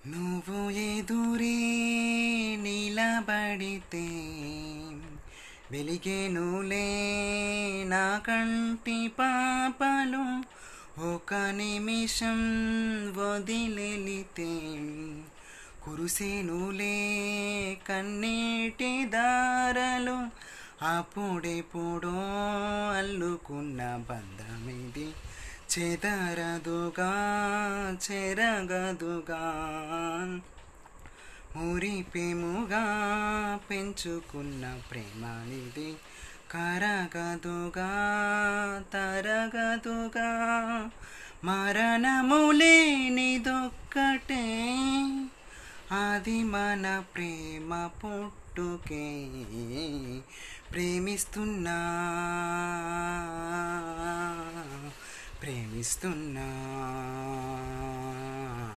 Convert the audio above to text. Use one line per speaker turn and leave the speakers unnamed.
నువ్వు ఎదురే నిలబడితే వెలిగేనులే నా కంటి పాపలు, ఒక నిమిషం వదిలెళితే కురిసేనులే కన్నీటి దారలు. అప్పుడెప్పుడో అల్లుకున్న బంధమిది చెదరదుగా చెరగదుగా, మురిపెముగా పెంచుకున్న ప్రేమనిది కరగదుగా తరగదుగా. మరణము లేనిదొక్కటే అది మన ప్రేమ పుట్టుకే. ప్రేమిస్తున్నా ప్రేమిస్తున్నా.